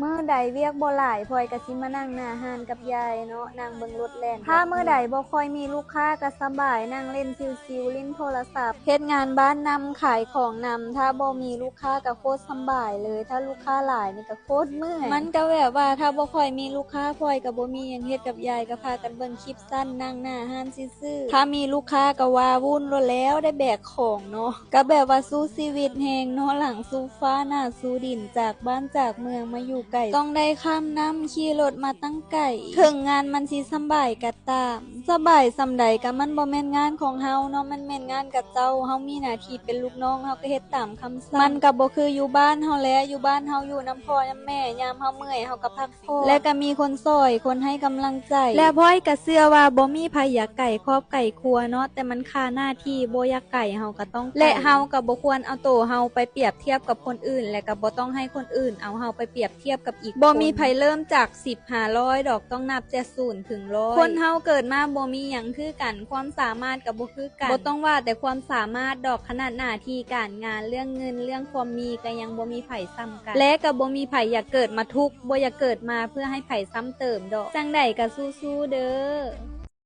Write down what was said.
มื้อใดเวียกบ่หลายพลอยก็สิมานั่งหน้าห้านกับยายเนาะนั่งเบิ่งรถแล่นถ้ามื้อใดบ่ค่อยมีลูกค้าก็สบายนั่งเล่นชิลๆลิ้นโทรศัพท์เฮ็ดงานบ้านนำขายของนำถ้าบ่มีลูกค้าก็โคตรสำบายเลยถ้าลูกค้าหลายนี่ก็โคตรเมื่อยมันก็แบบว่าถ้าบ่ค่อยมีลูกค้าพลอยก็บ่มีหยังเฮ็ดกับยายก็พากันเบิ่งคลิปสั้นนั่งหน้าห้านซื่อๆถ้ามีลูกค้าก็ว่าวุ่นโลดแล้วได้แบกของเนาะก็แบบว่าสู้ชีวิตแฮงเนาะหลังสู้ฟ้าหน้าสู้ดินจากบ้านจากเมืองมาอยู่ไกลต้องได้ข้ามน้ำขี่รถมาตั้งไกลถึงงานมันสิสำบายก็ตามสบายส่ำใดก็มันบ่แม่นงานของเฮาเนาะมันแม่นงานกับเจ้าเฮามีหน้าที่เป็นลูกน้องเฮาก็เฮ็ดตามคำสั่งมันก็บ่คืออยู่บ้านเฮาแลอยู่บ้านเฮาอยู่นำพ่อนำแม่ยามเฮาเมื่อยเฮาก็พักผ่อนและก็มีคนซอยคนให้กำลังใจและพ้อยก็เชื่อว่าบ่มีไผอยากไก่ครอบไก่ครัวเนาะแต่มันค่าหน้าที่บ่อยากไก่เฮาก็ต้องและเฮาก็บ่ควรเอาโตเฮาไปเปรียบเทียบกับคนอื่นและก็บ่ต้องให้คนอื่นเอาเฮาไปเปรียบเทียบกับอีกบ่มีไผเริ่มจาก10 500ดอกต้องนับจาก0ถึง100คนเฮาเกิดมาบ่มีหยังคือกันความสามารถก็บ่คือกันบ่ต้องว่าแต่ความสามารถดอกขนาดหน้าที่การงานเรื่องเงินเรื่องความมีก็ยังบ่มีไผซ้ำกันและก็บ่มีไผอยากเกิดมาทุกข์บ่อยากเกิดมาเพื่อให้ไผซ้ำเติมดอกจังใดก็สู้ๆเด้อ